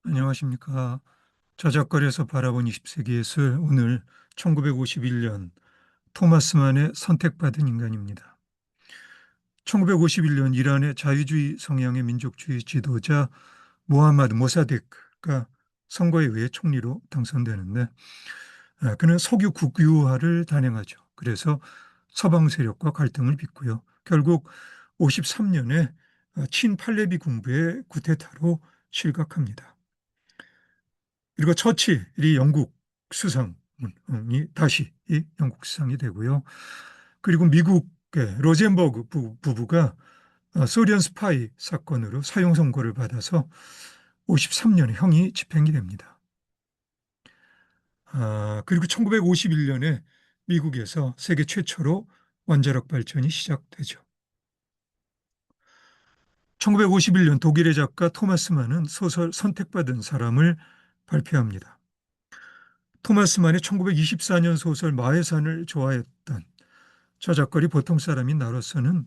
안녕하십니까. 저작거리에서 바라본 20세기 예술, 오늘 1951년 토마스 만의 선택받은 인간입니다. 1951년 이란의 자유주의 성향의 민족주의 지도자 모하마드 모사데크가 선거에 의해 총리로 당선되는데 그는 석유 국유화를 단행하죠. 그래서 서방 세력과 갈등을 빚고요. 결국 53년에 친팔레비 군부의 쿠데타로 실각합니다. 그리고 처칠이 영국 수상이 다시 영국 수상이 되고요. 그리고 미국의 로젠버그 부부가 소련 스파이 사건으로 사형 선고를 받아서 53년에 형이 집행이 됩니다. 그리고 1951년에 미국에서 세계 최초로 원자력 발전이 시작되죠. 1951년 독일의 작가 토마스 만은 소설 선택받은 사람을 발표합니다. 토마스 만의 1924년 소설 마해산을 좋아했던 저작거리 보통 사람인 나로서는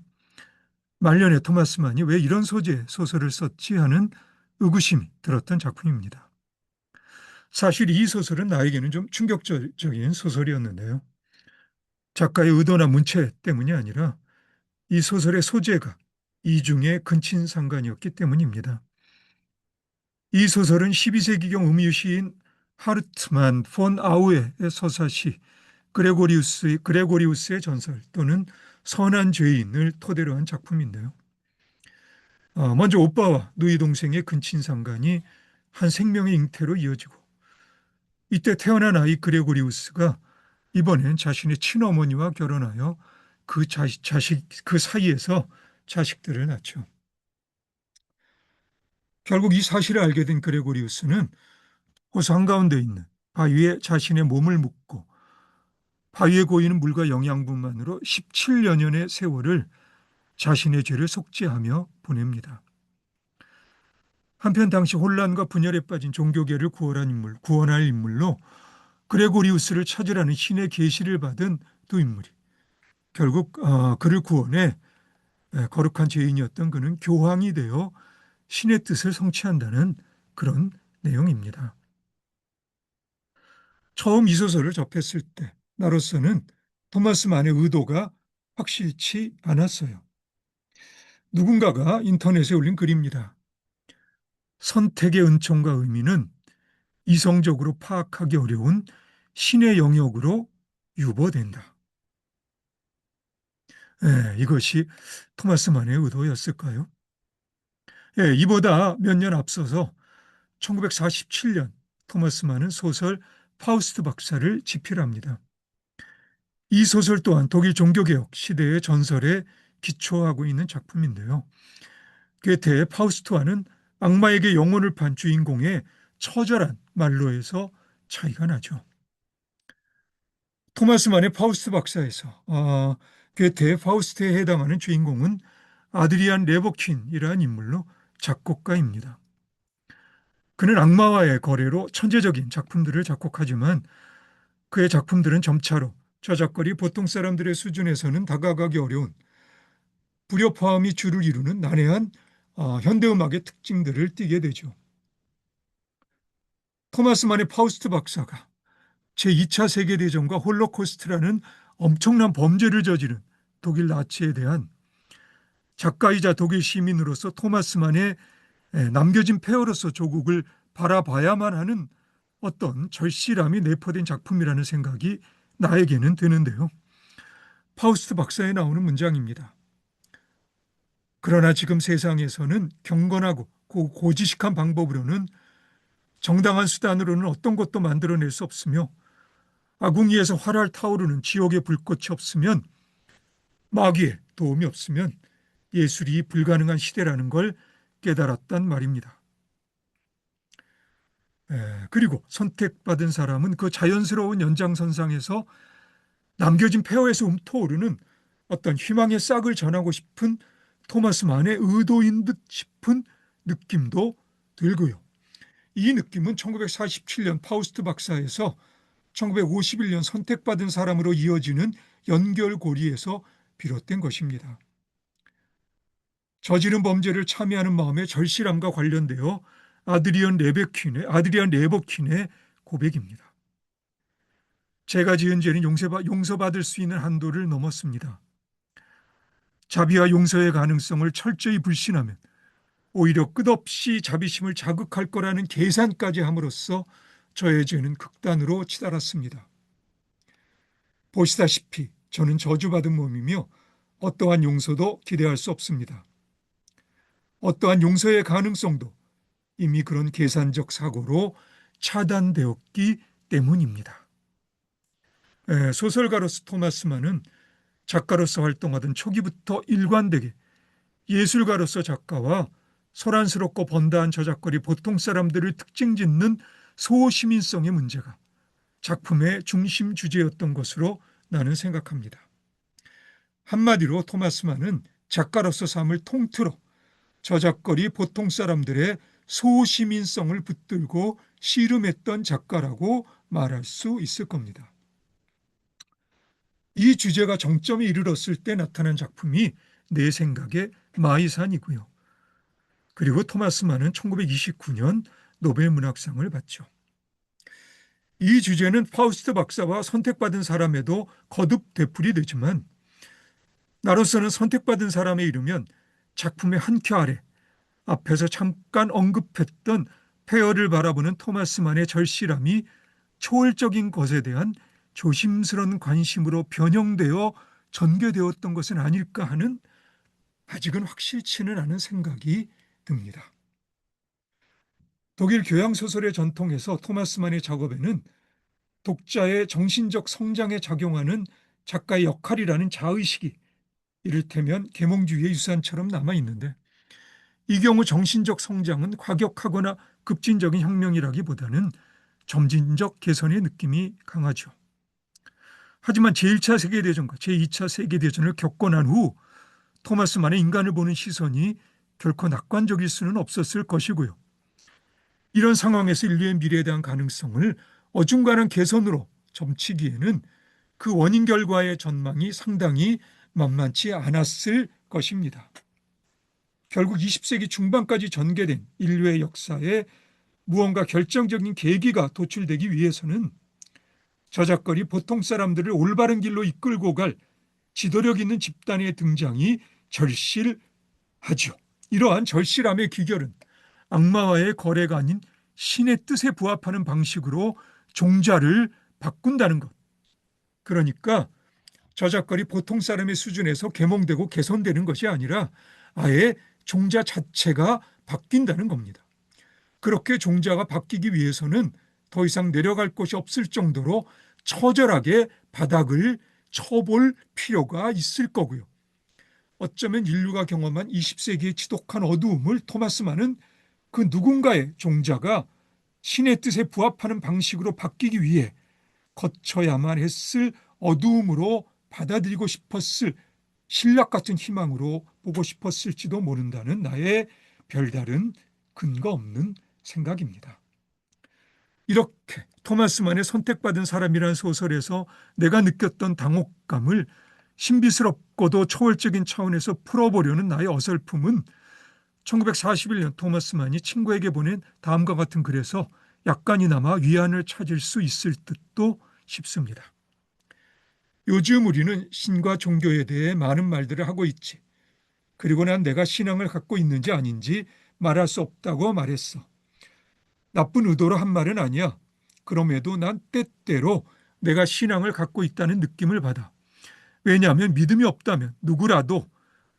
말년에 토마스 만이 왜 이런 소재의 소설을 썼지 하는 의구심이 들었던 작품입니다. 사실 이 소설은 나에게는 좀 충격적인 소설이었는데요. 작가의 의도나 문체 때문이 아니라 이 소설의 소재가 이중의 근친상간이었기 때문입니다. 이 소설은 12세기경 음유 시인 하르트만 폰 아우에의 서사시 그레고리우스의 전설 또는 선한 죄인을 토대로 한 작품인데요. 먼저 오빠와 누이 동생의 근친상간이 한 생명의 잉태로 이어지고 이때 태어난 아이 그레고리우스가 이번엔 자신의 친어머니와 결혼하여 그 사이에서 자식들을 낳죠. 결국 이 사실을 알게 된 그레고리우스는 호수 한가운데 있는 바위에 자신의 몸을 묻고 바위에 고이는 물과 영양분만으로 17여 년의 세월을 자신의 죄를 속죄하며 보냅니다. 한편 당시 혼란과 분열에 빠진 종교계를 구원할 인물로 그레고리우스를 찾으라는 신의 계시를 받은 두 인물이 결국 그를 구원해 거룩한 죄인이었던 그는 교황이 되어 신의 뜻을 성취한다는 그런 내용입니다. 처음 이 소설을 접했을 때 나로서는 토마스 만의 의도가 확실치 않았어요. 누군가가 인터넷에 올린 글입니다. 선택의 은총과 의미는 이성적으로 파악하기 어려운 신의 영역으로 유보된다. 이것이 토마스 만의 의도였을까요? 이보다 몇 년 앞서서 1947년 토마스 만은 소설 파우스트 박사를 집필합니다. 이 소설 또한 독일 종교개혁 시대의 전설에 기초하고 있는 작품인데요. 괴테의 파우스트와는 악마에게 영혼을 판 주인공의 처절한 말로에서 차이가 나죠. 토마스 만의 파우스트 박사에서 괴테의 파우스트에 해당하는 주인공은 아드리안 레버킨이라는 인물로 작곡가입니다. 그는 악마와의 거래로 천재적인 작품들을 작곡하지만 그의 작품들은 점차로 저작거리 보통 사람들의 수준에서는 다가가기 어려운 불협화음이 주를 이루는 난해한 현대음악의 특징들을 띠게 되죠. 토마스 만의 파우스트 박사가 제2차 세계대전과 홀로코스트라는 엄청난 범죄를 저지른 독일 나치에 대한 작가이자 독일 시민으로서 토마스 만의 남겨진 폐허로서 조국을 바라봐야만 하는 어떤 절실함이 내포된 작품이라는 생각이 나에게는 드는데요. 파우스트 박사에 나오는 문장입니다. 그러나 지금 세상에서는 경건하고 고지식한 방법으로는 정당한 수단으로는 어떤 것도 만들어낼 수 없으며 아궁이에서 활활 타오르는 지옥의 불꽃이 없으면 마귀의 도움이 없으면 예술이 불가능한 시대라는 걸 깨달았단 말입니다. 그리고 선택받은 사람은 그 자연스러운 연장선상에서 남겨진 폐허에서 움터오르는 어떤 희망의 싹을 전하고 싶은 토마스 만의 의도인 듯 싶은 느낌도 들고요. 이 느낌은 1947년 파우스트 박사에서 1951년 선택받은 사람으로 이어지는 연결고리에서 비롯된 것입니다. 저지른 범죄를 참여하는 마음의 절실함과 관련되어 아드리안 레버퀸의 고백입니다. 제가 지은 죄는 용서받을 수 있는 한도를 넘었습니다. 자비와 용서의 가능성을 철저히 불신하면 오히려 끝없이 자비심을 자극할 거라는 계산까지 함으로써 저의 죄는 극단으로 치달았습니다. 보시다시피 저는 저주받은 몸이며 어떠한 용서도 기대할 수 없습니다. 어떠한 용서의 가능성도 이미 그런 계산적 사고로 차단되었기 때문입니다. 소설가로서 토마스 만은 작가로서 활동하던 초기부터 일관되게 예술가로서 작가와 소란스럽고 번다한 저작거리 보통 사람들을 특징 짓는 소시민성의 문제가 작품의 중심 주제였던 것으로 나는 생각합니다. 한마디로 토마스 만은 작가로서 삶을 통틀어 저작거리 보통 사람들의 소시민성을 붙들고 씨름했던 작가라고 말할 수 있을 겁니다. 이 주제가 정점에 이르렀을 때 나타난 작품이 내 생각에 마이산이고요. 그리고 토마스 만은 1929년 노벨 문학상을 받죠. 이 주제는 파우스트 박사와 선택받은 사람에도 거듭 되풀이 되지만 나로서는 선택받은 사람에 이르면 작품의 한 켜 아래 앞에서 잠깐 언급했던 폐허를 바라보는 토마스 만의 절실함이 초월적인 것에 대한 조심스러운 관심으로 변형되어 전개되었던 것은 아닐까 하는 아직은 확실치는 않은 생각이 듭니다. 독일 교양소설의 전통에서 토마스 만의 작업에는 독자의 정신적 성장에 작용하는 작가의 역할이라는 자의식이 이를테면 계몽주의의 유산처럼 남아있는데 이 경우 정신적 성장은 과격하거나 급진적인 혁명이라기보다는 점진적 개선의 느낌이 강하죠. 하지만 제1차 세계대전과 제2차 세계대전을 겪고 난 후 토마스 만의 인간을 보는 시선이 결코 낙관적일 수는 없었을 것이고요. 이런 상황에서 인류의 미래에 대한 가능성을 어중간한 개선으로 점치기에는 그 원인 결과의 전망이 상당히 만만치 않았을 것입니다. 결국 20세기 중반까지 전개된 인류의 역사에 무언가 결정적인 계기가 도출되기 위해서는 저작거리 보통 사람들을 올바른 길로 이끌고 갈 지도력 있는 집단의 등장이 절실하죠. 이러한 절실함의 기결은 악마와의 거래가 아닌 신의 뜻에 부합하는 방식으로 종자를 바꾼다는 것. 그러니까 저작거리 보통 사람의 수준에서 계몽되고 개선되는 것이 아니라 아예 종자 자체가 바뀐다는 겁니다. 그렇게 종자가 바뀌기 위해서는 더 이상 내려갈 곳이 없을 정도로 처절하게 바닥을 쳐볼 필요가 있을 거고요. 어쩌면 인류가 경험한 20세기의 지독한 어두움을 토마스 만은 그 누군가의 종자가 신의 뜻에 부합하는 방식으로 바뀌기 위해 거쳐야만 했을 어두움으로 받아들이고 싶었을 신락 같은 희망으로 보고 싶었을지도 모른다는 나의 별다른 근거 없는 생각입니다. 이렇게 토마스 만의 선택받은 사람이라는 소설에서 내가 느꼈던 당혹감을 신비스럽고도 초월적인 차원에서 풀어보려는 나의 어설픔은 1941년 토마스 만이 친구에게 보낸 다음과 같은 글에서 약간이나마 위안을 찾을 수 있을 듯도 싶습니다. 요즘 우리는 신과 종교에 대해 많은 말들을 하고 있지. 그리고 난 내가 신앙을 갖고 있는지 아닌지 말할 수 없다고 말했어. 나쁜 의도로 한 말은 아니야. 그럼에도 난 때때로 내가 신앙을 갖고 있다는 느낌을 받아. 왜냐하면 믿음이 없다면 누구라도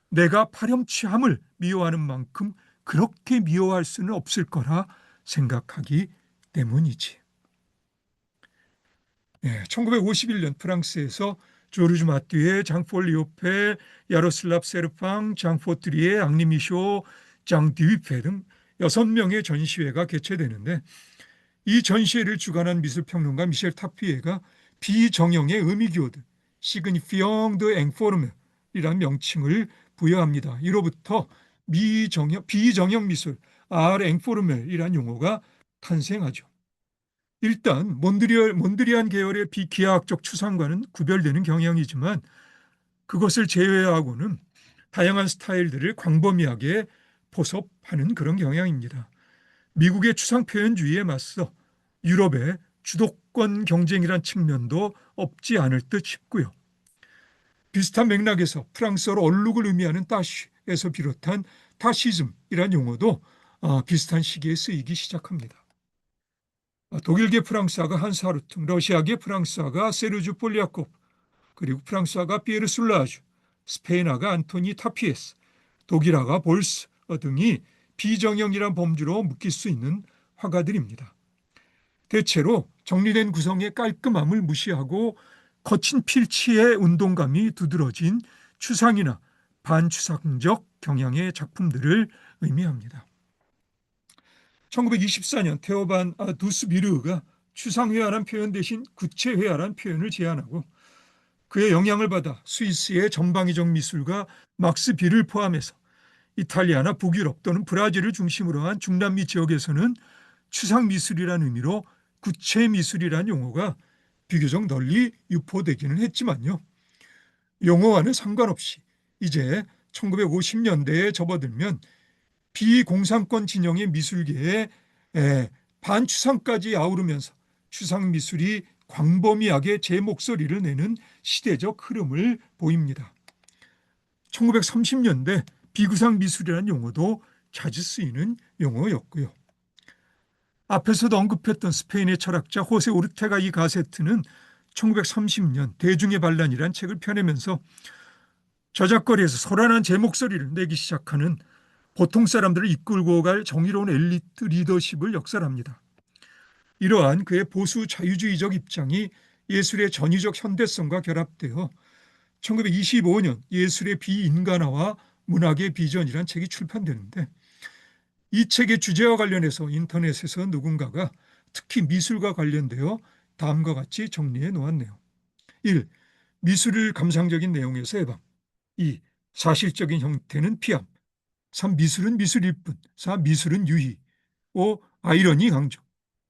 내가 파렴치함을 미워하는 만큼 그렇게 미워할 수는 없을 거라 생각하기 때문이지. 1951년 프랑스에서 조르주 마띠에, 장폴 리오페, 야로슬랍 세르팡, 장 포트리에, 앙리 미쇼, 장 디위페 등 6명의 전시회가 개최되는데 이 전시회를 주관한 미술평론가 미셸 타피에가 비정형의 의미 키워드 시그니피앙 드 앵포르메이라는 명칭을 부여합니다. 이로부터 비정형 미술 알 앵포르멜이라는 용어가 탄생하죠. 일단 몬드리안 계열의 비기하학적 추상과는 구별되는 경향이지만 그것을 제외하고는 다양한 스타일들을 광범위하게 포섭하는 그런 경향입니다. 미국의 추상 표현주의에 맞서 유럽의 주도권 경쟁이란 측면도 없지 않을 듯 싶고요. 비슷한 맥락에서 프랑스어로 얼룩을 의미하는 따쉬에서 비롯한 다시즘이란 용어도 비슷한 시기에 쓰이기 시작합니다. 독일계 프랑스어가 한스 하르퉁, 러시아계 프랑스어가 세르주 폴리아코프, 그리고 프랑스어가 피에르 술라주, 스페인어가 안토니 타피에스, 독일어가 볼스 등이 비정형이란 범주로 묶일 수 있는 화가들입니다. 대체로 정리된 구성의 깔끔함을 무시하고 거친 필치의 운동감이 두드러진 추상이나 반추상적 경향의 작품들을 의미합니다. 1924년 테오반 두스비르가 추상회화란 표현 대신 구체회화란 표현을 제안하고 그의 영향을 받아 스위스의 전방위적 미술가 막스 비를 포함해서 이탈리아나 북유럽 또는 브라질을 중심으로 한 중남미 지역에서는 추상미술이라는 의미로 구체미술이라는 용어가 비교적 널리 유포되기는 했지만요. 용어와는 상관없이 이제 1950년대에 접어들면 비공산권 진영의 미술계에 반추상까지 아우르면서 추상미술이 광범위하게 제 목소리를 내는 시대적 흐름을 보입니다. 1930년대 비구상 미술이라는 용어도 자주 쓰이는 용어였고요. 앞에서도 언급했던 스페인의 철학자 호세 오르테가 이 가세트는 1930년 대중의 반란이란 책을 펴내면서 저작거리에서 소란한 제 목소리를 내기 시작하는 보통 사람들을 이끌고 갈 정의로운 엘리트 리더십을 역설합니다. 이러한 그의 보수 자유주의적 입장이 예술의 전위적 현대성과 결합되어 1925년 예술의 비인간화와 문학의 비전이란 책이 출판되는데 이 책의 주제와 관련해서 인터넷에서 누군가가 특히 미술과 관련되어 다음과 같이 정리해 놓았네요. 1. 미술을 감상적인 내용에서 해방. 2. 사실적인 형태는 피함. 3. 미술은 미술일 뿐. 4. 미술은 유희. 5. 아이러니 강조.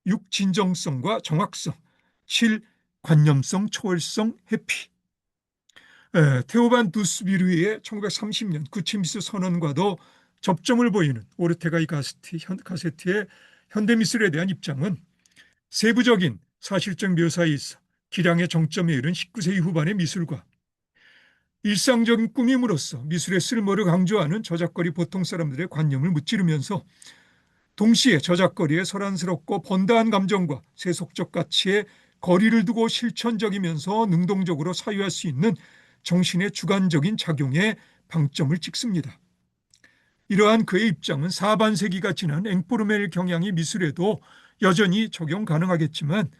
6. 진정성과 정확성. 7. 관념성, 초월성, 회피. 테오반 두스비르의 1930년 구체미술 선언과도 접점을 보이는 오르테가이 가세트의 현대미술에 대한 입장은 세부적인 사실적 묘사에 있어 기량의 정점에 이른 19세기 후반의 미술과 일상적인 꾸밈으로써 미술의 쓸모를 강조하는 저작거리 보통 사람들의 관념을 무찌르면서 동시에 저작거리의 소란스럽고 번다한 감정과 세속적 가치에 거리를 두고 실천적이면서 능동적으로 사유할 수 있는 정신의 주관적인 작용에 방점을 찍습니다. 이러한 그의 입장은 사반세기가 지난 앵포르멜 경향의 미술에도 여전히 적용 가능하겠지만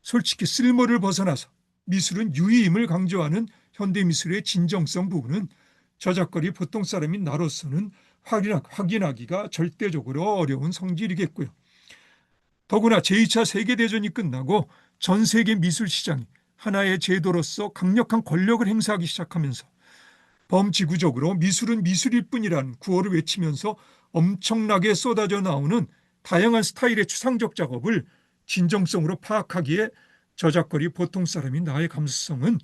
솔직히 쓸모를 벗어나서 미술은 유의임을 강조하는 현대미술의 진정성 부분은 저작거리 보통 사람인 나로서는 확인하기가 절대적으로 어려운 성질이겠고요. 더구나 제2차 세계대전이 끝나고 전 세계 미술 시장이 하나의 제도로서 강력한 권력을 행사하기 시작하면서 범지구적으로 미술은 미술일 뿐이라는 구호를 외치면서 엄청나게 쏟아져 나오는 다양한 스타일의 추상적 작업을 진정성으로 파악하기에 저작거리 보통 사람인 나의 감수성은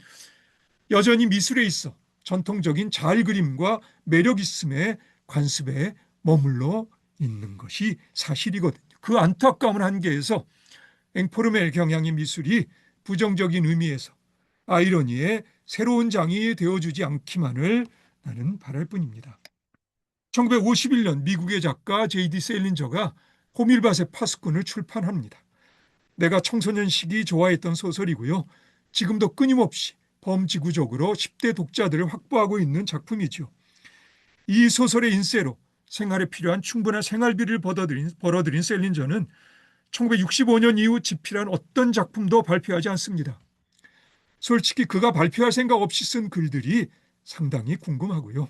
여전히 미술에 있어 전통적인 잘 그림과 매력 있음의 관습에 머물러 있는 것이 사실이거든요. 그 안타까운 한계에서 앵포르멜 경향의 미술이 부정적인 의미에서 아이러니의 새로운 장이 되어주지 않기만을 나는 바랄 뿐입니다. 1951년 미국의 작가 J.D. 셀린저가 호밀밭의 파수꾼을 출판합니다. 내가 청소년 시기 좋아했던 소설이고요. 지금도 끊임없이 범지구적으로 10대 독자들을 확보하고 있는 작품이죠. 이 소설의 인쇄로 생활에 필요한 충분한 생활비를 벌어들인 셀린저는 1965년 이후 집필한 어떤 작품도 발표하지 않습니다. 솔직히 그가 발표할 생각 없이 쓴 글들이 상당히 궁금하고요.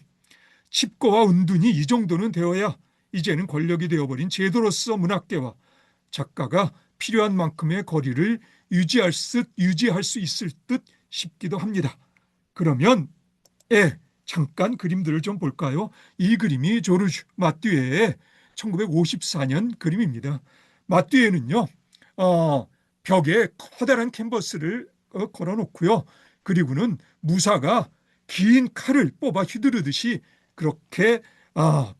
칩거와 은둔이 이 정도는 되어야 이제는 권력이 되어버린 제도로서 문학계와 작가가 필요한 만큼의 거리를 유지할 수 있을 듯 싶기도 합니다. 그러면 잠깐 그림들을 좀 볼까요? 이 그림이 조르주 마띠에의 1954년 그림입니다. 마띠에는요, 벽에 커다란 캔버스를 걸어놓고요. 그리고는 무사가 긴 칼을 뽑아 휘두르듯이 그렇게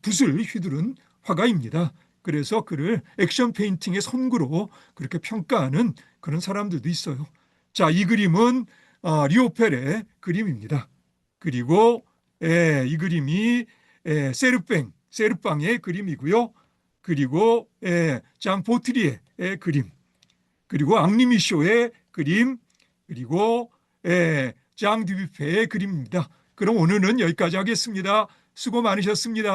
붓을 휘두른 화가입니다. 그래서 그를 액션 페인팅의 선구로 그렇게 평가하는 그런 사람들도 있어요. 자, 이 그림은 리오펠의 그림입니다. 그리고 이 그림이 세르빵의 그림이고요. 그리고 장 보트리에의 그림, 그리고 앙리 미쇼의 그림, 그리고 장 듀뷔페의 그림입니다. 그럼 오늘은 여기까지 하겠습니다. 수고 많으셨습니다.